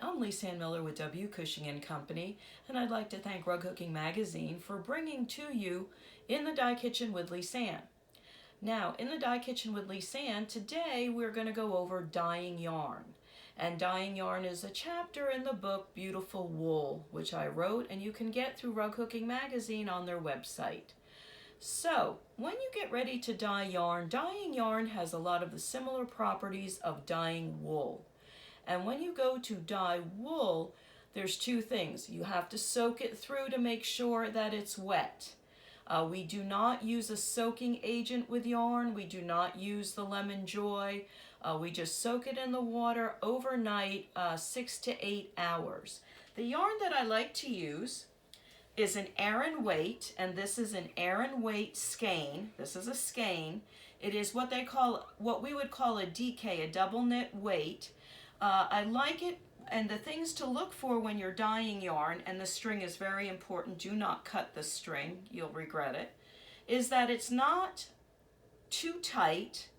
I'm Lisanne Miller with W, Cushing and Company, and I'd like to thank Rug Hooking Magazine for bringing to you In the Dye Kitchen with Lisanne. Now, in the Dye Kitchen with Lisanne, today we're going to go over dyeing yarn. And dyeing yarn is a chapter in the book Beautiful Wool, which I wrote, and you can get through Rug Hooking Magazine on their website. So, when you get ready to dyeing yarn has a lot of the similar properties of dyeing wool. And when you go to dye wool, there's two things. You have to soak it through to make sure that it's wet. We do not use a soaking agent with yarn. We do not use the Lemon Joy. We just soak it in the water overnight, 6 to 8 hours. The yarn that I like to use is an Aran weight, and this is an Aran weight skein. This is a skein. It is what we would call a DK, a double knit weight. I like it, and the things to look for when you're dyeing yarn, and the string is very important, do not cut the string, you'll regret it, is that it's not too tight.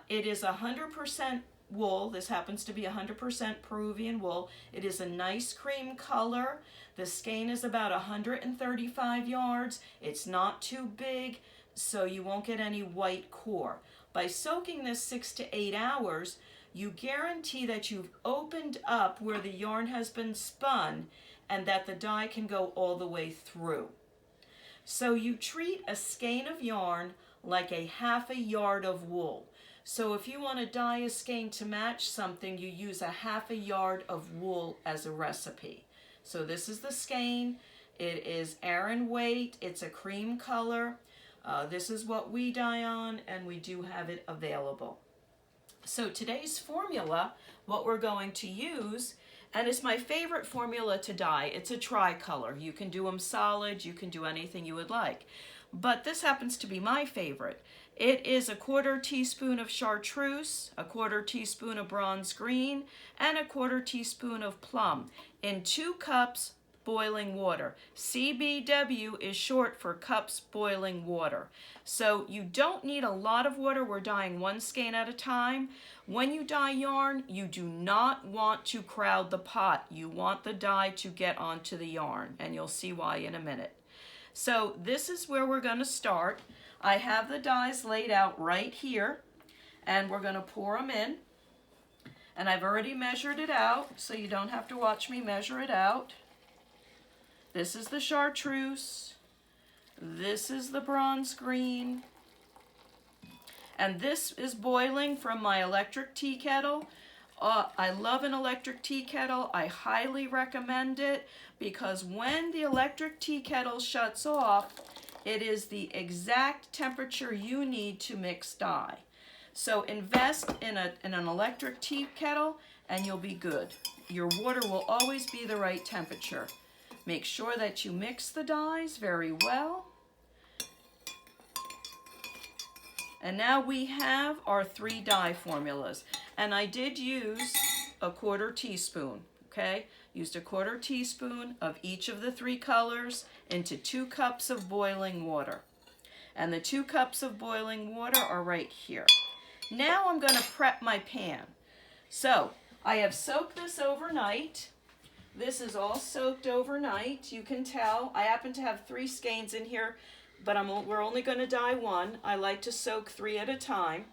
It is 100% wool. This happens to be 100% Peruvian wool. It is a nice cream color. The skein is about 135 yards. It's not too big, so you won't get any white core. By soaking this 6 to 8 hours, you guarantee that you've opened up where the yarn has been spun and that the dye can go all the way through. So you treat a skein of yarn like a half a yard of wool. So if you want to dye a skein to match something, you use a half a yard of wool as a recipe. So this is the skein. It is Aran weight. It's a cream color. This is what we dye on, and we do have it available. So today's formula, what we're going to use, and it's my favorite formula to dye. It's a tricolor. You can do them solid, you can do anything you would like. But this happens to be my favorite. It is a 1/4 teaspoon of chartreuse, a 1/4 teaspoon of bronze green, and a 1/4 teaspoon of plum in 2 cups boiling water. CBW is short for cups boiling water. So you don't need a lot of water. We're dyeing 1 skein at a time. When you dye yarn, you do not want to crowd the pot. You want the dye to get onto the yarn, and you'll see why in a minute. So this is where we're going to start. I have the dyes laid out right here, and we're going to pour them in. And I've already measured it out, so you don't have to watch me measure it out. This is the chartreuse, this is the bronze green, and this is boiling from my electric tea kettle. I love an electric tea kettle. I highly recommend it because when the electric tea kettle shuts off, it is the exact temperature you need to mix dye. So invest in an electric tea kettle and you'll be good. Your water will always be the right temperature. Make sure that you mix the dyes very well. And now we have our 3 dye formulas. And I did use a 1/4 teaspoon, okay? Used a 1/4 teaspoon of each of the 3 colors into 2 cups of boiling water. And the 2 cups of boiling water are right here. Now I'm going to prep my pan. So I have soaked this overnight. This is all soaked overnight. You can tell. I happen to have 3 skeins in here, but we're only going to dye 1. I like to soak 3 at a time.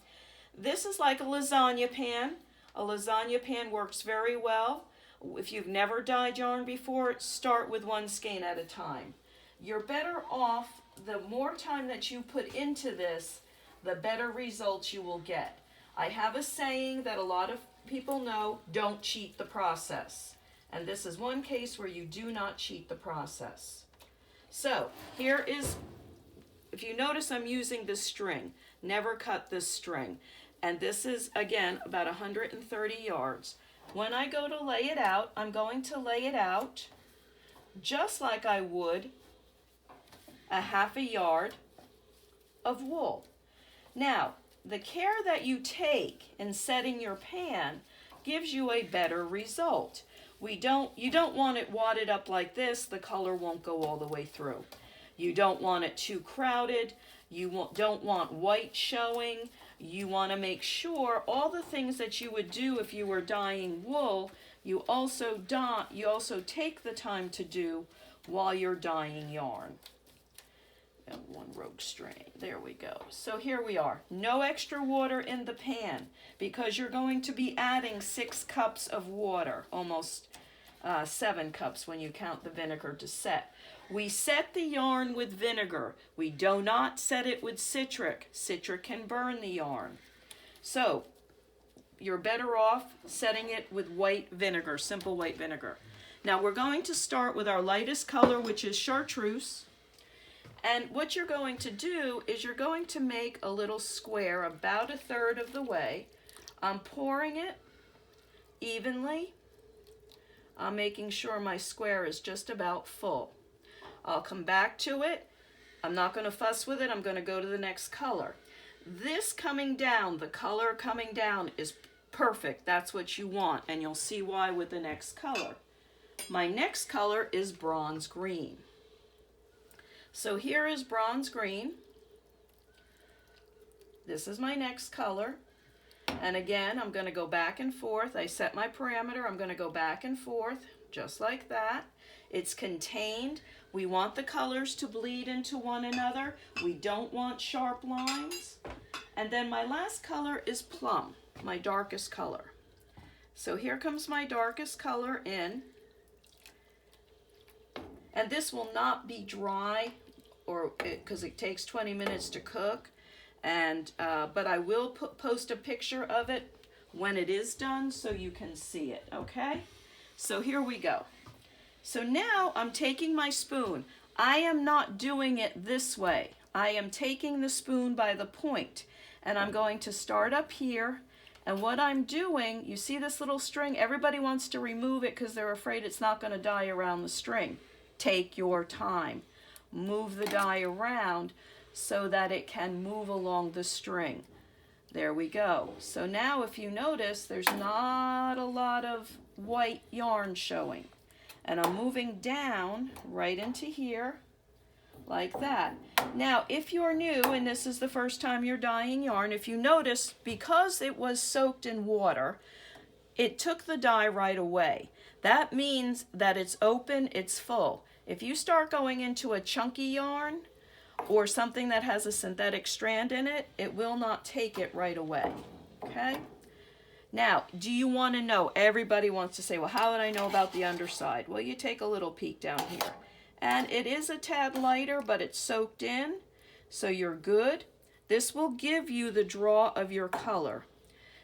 This is like a lasagna pan. A lasagna pan works very well. If you've never dyed yarn before, start with 1 skein at a time. You're better off, the more time that you put into this, the better results you will get. I have a saying that a lot of people know, don't cheat the process. And this is one case where you do not cheat the process. So here is, if you notice, I'm using this string. Never cut this string. And this is, again, about 130 yards. When I go to lay it out, I'm going to lay it out just like I would a half a yard of wool. Now, the care that you take in setting your pan gives you a better result. You don't want it wadded up like this. The color won't go all the way through. You don't want it too crowded. You don't want white showing. You want to make sure all the things that you would do if you were dyeing wool, you also take the time to do while you're dyeing yarn. And one rogue string, there we go. So here we are, no extra water in the pan because you're going to be adding 6 cups of water, almost 7 cups when you count the vinegar to set. We set the yarn with vinegar. We do not set it with citric. Citric can burn the yarn. So you're better off setting it with white vinegar, simple white vinegar. Now we're going to start with our lightest color, which is chartreuse. And what you're going to do is you're going to make a little square about 1/3 of the way. I'm pouring it evenly. I'm making sure my square is just about full. I'll come back to it. I'm not going to fuss with it. I'm going to go to the next color. This coming down, the color coming down is perfect. That's what you want, and you'll see why with the next color. My next color is bronze green. So here is bronze green. This is my next color. And again, I'm going to go back and forth. I set my parameter. I'm going to go back and forth just like that. It's contained. We want the colors to bleed into one another. We don't want sharp lines. And then my last color is plum, my darkest color. So here comes my darkest color in. And this will not be dry because it takes 20 minutes to cook. And but I will post a picture of it when it is done so you can see it, okay? So here we go. So now I'm taking my spoon. I am not doing it this way. I am taking the spoon by the point, and I'm going to start up here. And what I'm doing, you see this little string? Everybody wants to remove it because they're afraid it's not going to dye around the string. Take your time. Move the dye around so that it can move along the string. There we go. So now if you notice, there's not a lot of white yarn showing. And I'm moving down right into here like that. Now, if you're new and this is the first time you're dyeing yarn, if you notice, because it was soaked in water, it took the dye right away. That means that it's open, it's full. If you start going into a chunky yarn or something that has a synthetic strand in it, it will not take it right away, okay? Now, do you want to know? Everybody wants to say, well, how would I know about the underside? Well, you take a little peek down here. And it is a tad lighter, but it's soaked in, so you're good. This will give you the draw of your color.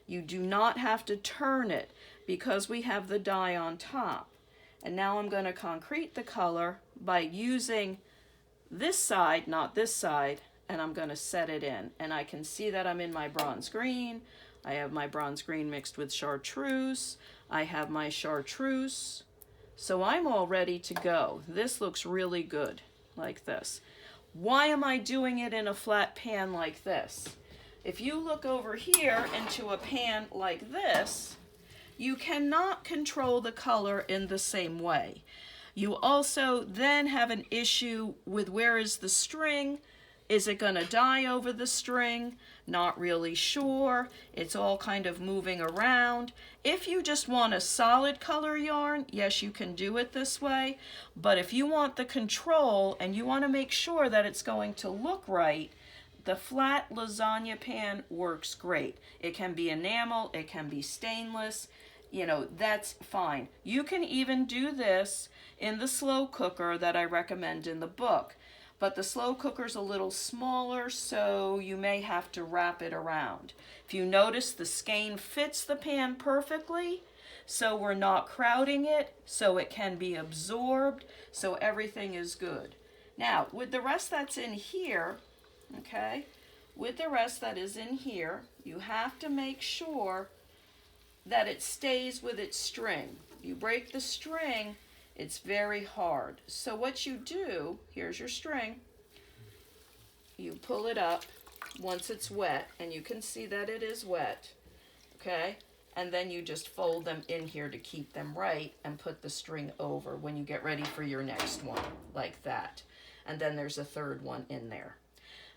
You do not have to turn it because we have the dye on top. And now I'm going to concrete the color by using this side, not this side, and I'm going to set it in. And I can see that I'm in my bronze green. I have my bronze green mixed with chartreuse. I have my chartreuse. So I'm all ready to go. This looks really good, like this. Why am I doing it in a flat pan like this? If you look over here into a pan like this, you cannot control the color in the same way. You also then have an issue with where is the string? Is it going to dye over the string? Not really sure. It's all kind of moving around. If you just want a solid color yarn, yes, you can do it this way. But if you want the control and you want to make sure that it's going to look right, the flat lasagna pan works great. It can be enamel, it can be stainless, you know, that's fine. You can even do this in the slow cooker that I recommend in the book. But the slow cooker's a little smaller, so you may have to wrap it around. If you notice, the skein fits the pan perfectly, so we're not crowding it, so it can be absorbed, so everything is good. Now, with the rest that's in here, okay, with the rest that is in here, you have to make sure that it stays with its string. You break the string, it's very hard. So what you do, here's your string, you pull it up once it's wet, and you can see that it is wet, okay? And then you just fold them in here to keep them right and put the string over when you get ready for your next one, like that. And then there's a third one in there.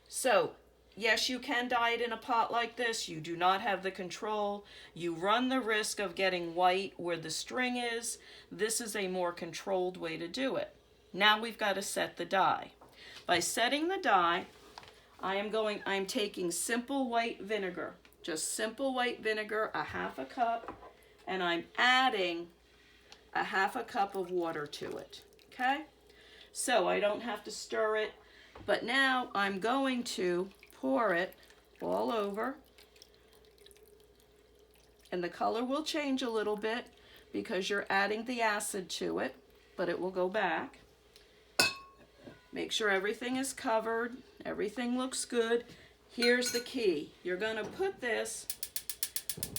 So yes, you can dye it in a pot like this. You do not have the control. You run the risk of getting white where the string is. This is a more controlled way to do it. Now we've got to set the dye. By setting the dye, I'm taking simple white vinegar, just simple white vinegar, a half a cup, and I'm adding a half a cup of water to it, okay? So I don't have to stir it, but now I'm going to pour it all over, and the color will change a little bit because you're adding the acid to it, but it will go back. Make sure everything is covered, everything looks good. Here's the key. You're going to put this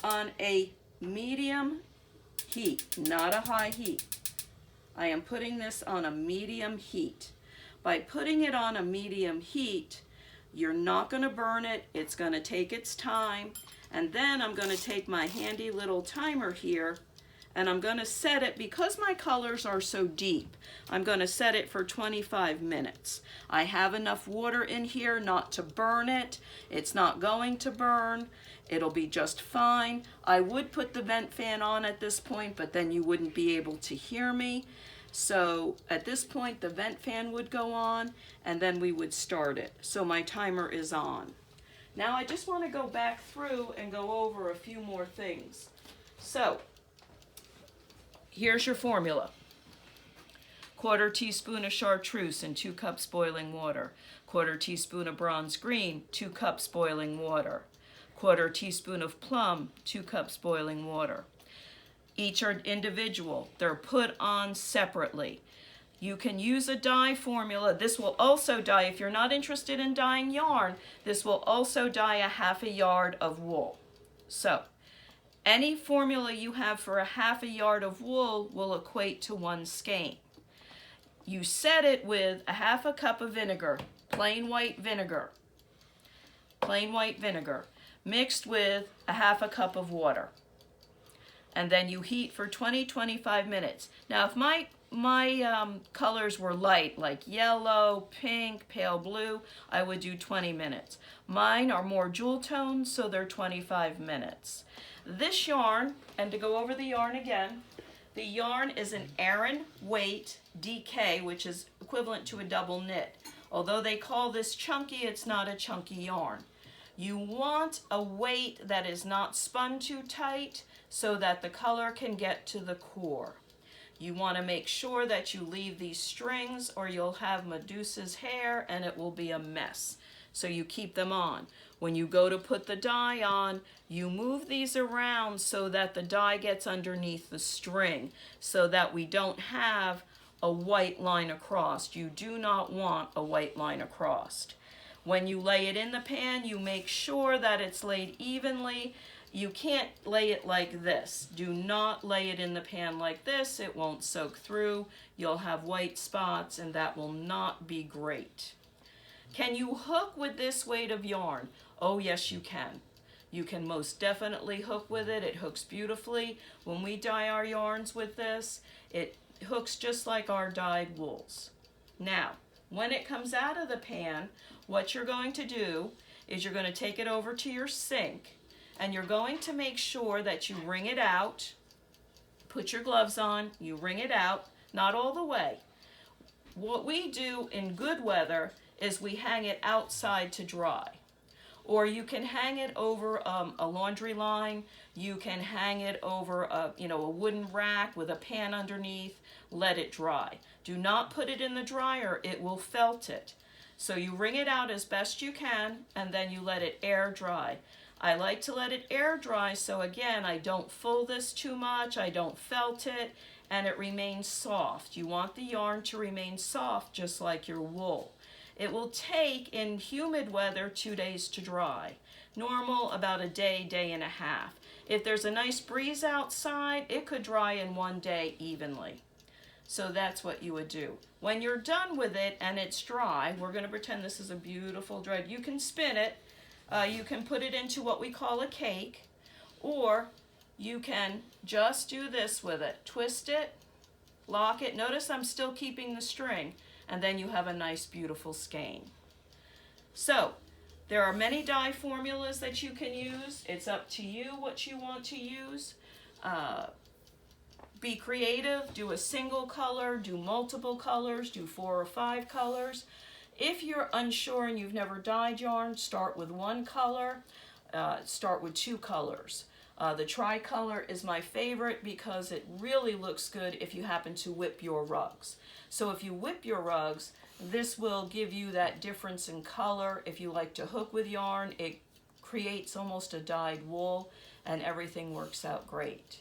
on a medium heat, not a high heat. I am putting this on a medium heat. By putting it on a medium heat, you're not going to burn it. It's going to take its time. And then I'm going to take my handy little timer here, and I'm going to set it, because my colors are so deep, I'm going to set it for 25 minutes. I have enough water in here not to burn it. It's not going to burn. It'll be just fine. I would put the vent fan on at this point, but then you wouldn't be able to hear me. So at this point, the vent fan would go on, and then we would start it. So my timer is on. Now I just want to go back through and go over a few more things. So here's your formula. 1/4 teaspoon of chartreuse in 2 cups boiling water. 1/4 teaspoon of bronze green, 2 cups boiling water. 1/4 teaspoon of plum, 2 cups boiling water. Each are individual. They're put on separately. You can use a dye formula. This will also dye, if you're not interested in dyeing yarn, this will also dye a half a yard of wool. So any formula you have for a half a yard of wool will equate to 1 skein. You set it with a half a cup of vinegar, plain white vinegar, mixed with a half a cup of water. And then you heat for 20-25 minutes. Now if my colors were light, like yellow, pink, pale blue, I would do 20 minutes. Mine are more jewel tones, so they're 25 minutes. This yarn, and to go over the yarn again, the yarn is an Aran weight DK, which is equivalent to a double knit. Although they call this chunky, it's not a chunky yarn. You want a weight that is not spun too tight so that the color can get to the core. You want to make sure that you leave these strings or you'll have Medusa's hair and it will be a mess. So you keep them on. When you go to put the dye on, you move these around so that the dye gets underneath the string so that we don't have a white line across. You do not want a white line across. When you lay it in the pan, you make sure that it's laid evenly. You can't lay it like this. Do not lay it in the pan like this. It won't soak through. You'll have white spots and that will not be great. Can you hook with this weight of yarn? Oh yes, you can. You can most definitely hook with it. It hooks beautifully. When we dye our yarns with this, it hooks just like our dyed wools. Now, when it comes out of the pan, what you're going to do is you're going to take it over to your sink and you're going to make sure that you wring it out. Put your gloves on, you wring it out, not all the way. What we do in good weather is we hang it outside to dry. Or you can hang it over a laundry line. You can hang it over a wooden rack with a pan underneath. Let it dry. Do not put it in the dryer. It will felt it. So you wring it out as best you can, and then you let it air dry. I like to let it air dry, so again, I don't full this too much. I don't felt it, and it remains soft. You want the yarn to remain soft, just like your wool. It will take, in humid weather, 2 days to dry. Normal, about a day, day and a half. If there's a nice breeze outside, it could dry in 1 day evenly. So that's what you would do. When you're done with it and it's dry, we're going to pretend this is a beautiful thread. You can spin it. You can put it into what we call a cake, or you can just do this with it. Twist it, lock it. Notice I'm still keeping the string. And then you have a nice, beautiful skein. So, There are many dye formulas that you can use. It's up to you what you want to use. Be creative, do a single color, do multiple colors, do 4 or 5 colors. If you're unsure and you've never dyed yarn, start with 1 color, start with 2 colors. The tricolor is my favorite because it really looks good if you happen to whip your rugs. So if you whip your rugs, this will give you that difference in color. If you like to hook with yarn, it creates almost a dyed wool and everything works out great.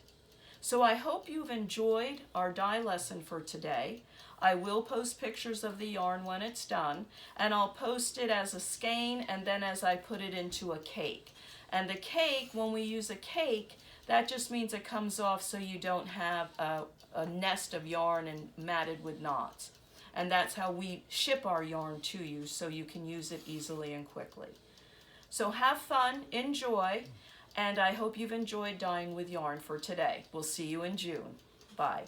So I hope you've enjoyed our dye lesson for today. I will post pictures of the yarn when it's done, and I'll post it as a skein and then as I put it into a cake. And the cake, when we use a cake, that just means it comes off so you don't have a nest of yarn and matted with knots. And that's how we ship our yarn to you so you can use it easily and quickly. So have fun, enjoy. And I hope you've enjoyed dyeing with yarn for today. We'll see you in June. Bye.